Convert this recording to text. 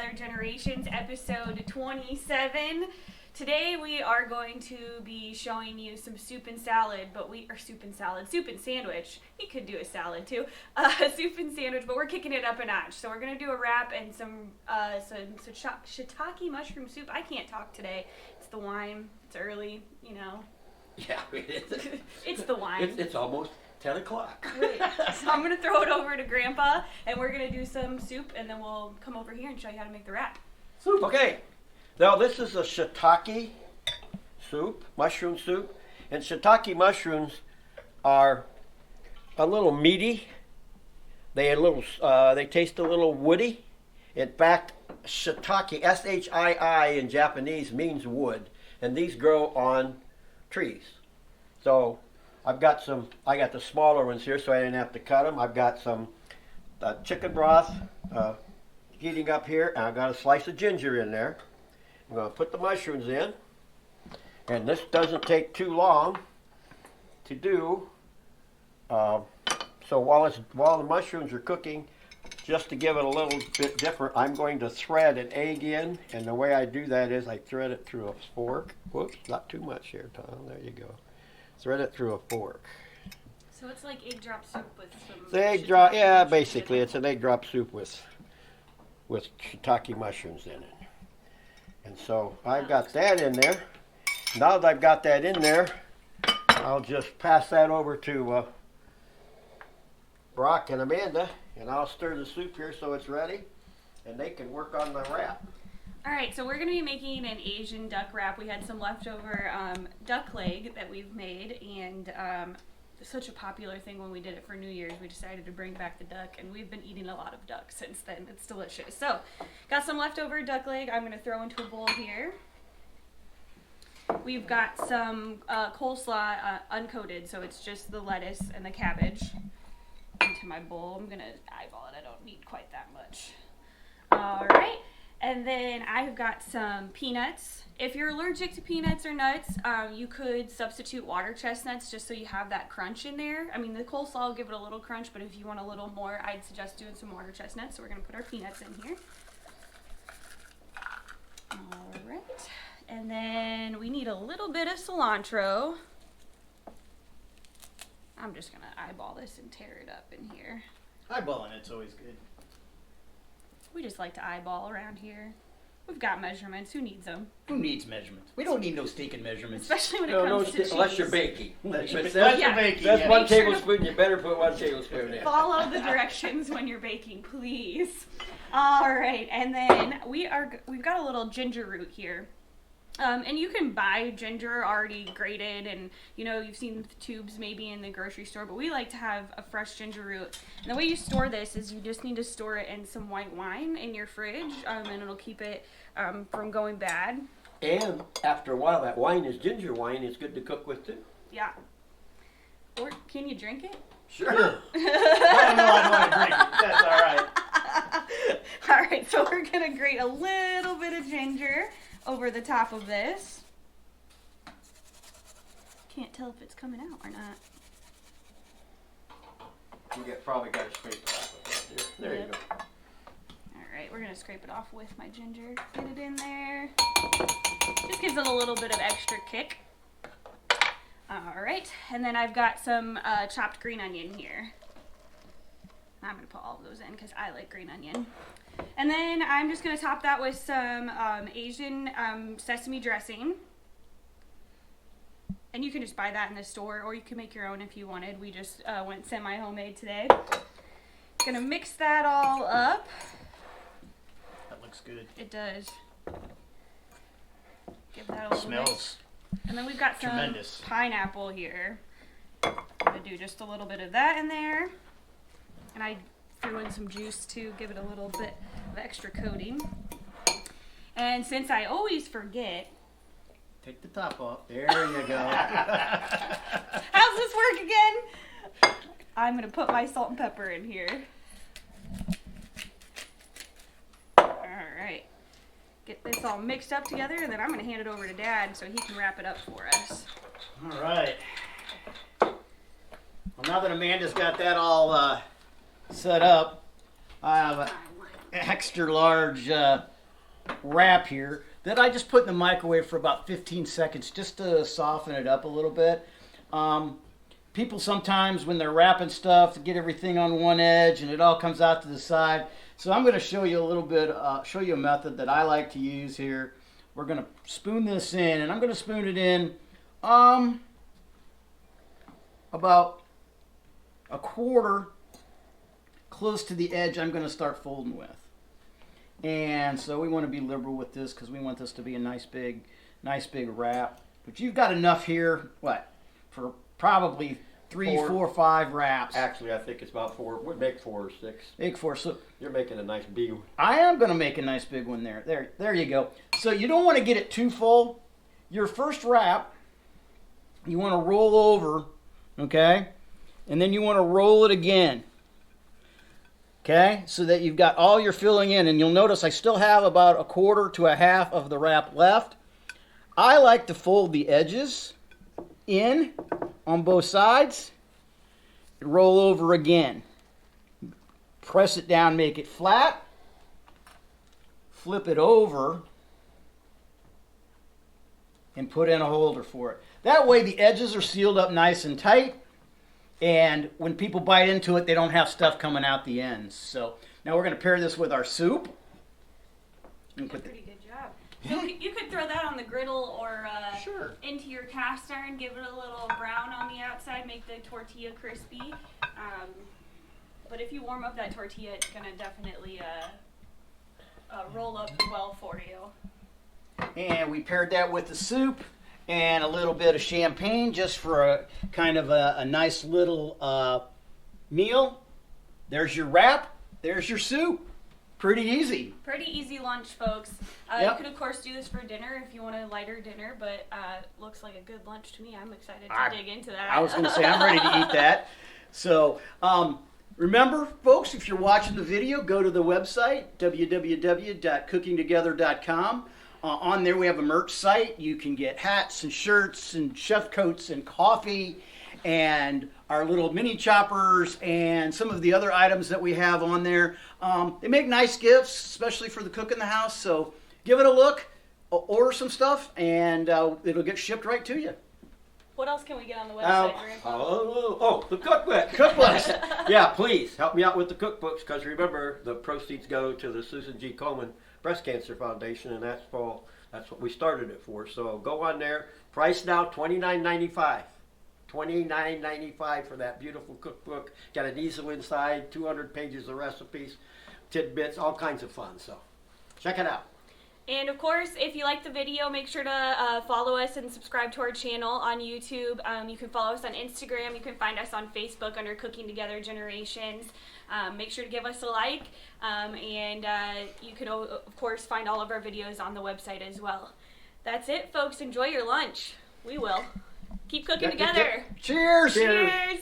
Other Generations, episode 27. Today we are going to be showing you some soup and salad, soup and sandwich. You could do a salad too. Soup and sandwich, but we're kicking it up a notch. So we're going to do a wrap and some shiitake mushroom soup. I can't talk today. It's the wine. It's early, you know. Yeah, it is. It's the wine. It's almost 10 o'clock. Right. So I'm going to throw it over to Grandpa, and we're going to do some soup, and then we'll come over here and show you how to make the wrap. Soup. Okay. Now this is a shiitake soup, mushroom soup. And shiitake mushrooms are a little meaty. They taste a little woody. In fact, shiitake, S-H-I-I in Japanese, means wood. And these grow on trees. So I got the smaller ones here so I didn't have to cut them. I've got some chicken broth heating up here, and I've got a slice of ginger in there. I'm going to put the mushrooms in, and this doesn't take too long to do. So while the mushrooms are cooking, just to give it a little bit different, I'm going to thread an egg in, and the way I do that is I thread it through a fork. Whoops, not too much here, Tom. There you go. Thread it through a fork. So it's like egg drop soup with some... Yeah, basically it's an egg drop soup with shiitake mushrooms in it. And so I've got that in there. Now that I've got that in there, I'll just pass that over to Brock and Amanda, and I'll stir the soup here so it's ready, and they can work on the wrap. All right, so we're going to be making an Asian duck wrap. We had some leftover duck leg that we've made, and it's such a popular thing when we did it for New Year's. We decided to bring back the duck, and we've been eating a lot of duck since then. It's delicious. So, got some leftover duck leg I'm going to throw into a bowl here. We've got some coleslaw uncoated, so it's just the lettuce and the cabbage into my bowl. I'm going to eyeball it. I don't need quite that much. All right. And then I've got some peanuts. If you're allergic to peanuts or nuts, you could substitute water chestnuts just so you have that crunch in there. I mean, the coleslaw will give it a little crunch, but if you want a little more, I'd suggest doing some water chestnuts. So we're going to put our peanuts in here. All right. And then we need a little bit of cilantro. I'm just going to eyeball this and tear it up in here. Eyeballing it's always good. We just like to eyeball around here. We've got measurements. Who needs them? Who needs measurements? We don't need no stinking measurements. Especially when it comes to cheese. Unless you're baking. Unless That's you're baking. That's Yeah. one Make sure tablespoon. You better put 1 tablespoon in. Follow the directions when you're baking, please. All right, and then we've got a little ginger root here. And you can buy ginger already grated, and you've seen the tubes maybe in the grocery store, but we like to have a fresh ginger root. And the way you store this is you just need to store it in some white wine in your fridge, and it'll keep it from going bad. And after a while, that wine is ginger wine. It's good to cook with too. Yeah. Or can you drink it? Sure. I don't know how to drink it. That's all right. All right, so we're going to grate a little bit of ginger over the top of this. Can't tell if it's coming out or not. You probably got to scrape it off. There you go. All right, we're going to scrape it off with my ginger. Get it in there. Just gives it a little bit of extra kick. All right, and then I've got some chopped green onion here. I'm going to put all of those in because I like green onion. And then I'm just going to top that with some Asian sesame dressing. And you can just buy that in the store, or you can make your own if you wanted. We just went semi-homemade today. Going to mix that all up. That looks good. It does. Give that a little Smells mix. And then we've got some tremendous. Pineapple here. I'm going to do just a little bit of that in there. And I threw in some juice to give it a little bit of extra coating. And since I always forget... Take the top off. There you go. How's this work again? I'm going to put my salt and pepper in here. Alright. Get this all mixed up together, and then I'm going to hand it over to Dad so he can wrap it up for us. All right. Well, now that Amanda's got that all set up, I have extra large wrap here that I just put in the microwave for about 15 seconds just to soften it up a little bit. People sometimes when they're wrapping stuff get everything on one edge and it all comes out to the side. So I'm going to show you a little bit, show you a method that I like to use here. We're going to spoon this in, and I'm going to spoon it in about a quarter close to the edge I'm going to start folding with. And so we want to be liberal with this because we want this to be a nice big wrap. But you've got enough here, what, for probably 3, 4, 5 wraps. Actually, I think it's about 4. We'd make 4 or 6. Big 4. So you're making a nice big one. I am going to make a nice big one there. There you go. So you don't want to get it too full. Your first wrap, you want to roll over, okay? And then you want to roll it again. Okay, so that you've got all your filling in, and you'll notice I still have about a quarter to a half of the wrap left. I like to fold the edges in on both sides, roll over again. Press it down, make it flat, flip it over, and put in a holder for it. That way the edges are sealed up nice and tight, and when people bite into it, they don't have stuff coming out the ends. So now we're going to pair this with our soup. You did a pretty good job. So you could throw that on the griddle or Sure. into your cast iron, give it a little brown on the outside, make the tortilla crispy. But if you warm up that tortilla, it's going to definitely roll up well for you. And we paired that with the soup and a little bit of champagne just for a kind of a nice little meal. There's your wrap. There's your soup. Pretty easy. Pretty easy lunch, folks. Yep. You could, of course, do this for dinner if you want a lighter dinner, but looks like a good lunch to me. I'm excited to dig into that. I was going to say, I'm ready to eat that. So, remember, folks, if you're watching the video, go to the website, www.cookingtogether.com. On there, we have a merch site. You can get hats and shirts and chef coats and coffee and our little mini choppers and some of the other items that we have on there. They make nice gifts, especially for the cook in the house. So give it a look, order some stuff, and it'll get shipped right to you. What else can we get on the website, Grandpa? The cookbook. Cookbooks. Yeah, please help me out with the cookbooks because remember the proceeds go to the Susan G. Komen Breast Cancer Foundation, and that's what we started it for. So go on there. Price now $29.95. $29.95 for that beautiful cookbook. Got an easel inside, 200 pages of recipes, tidbits, all kinds of fun. So check it out. And of course, if you like the video, make sure to follow us and subscribe to our channel on YouTube. You can follow us on Instagram. You can find us on Facebook under Cooking Together Generations. Make sure to give us a like. And you can, of course, find all of our videos on the website as well. That's it, folks. Enjoy your lunch. We will. Keep cooking together. Cheers. Cheers.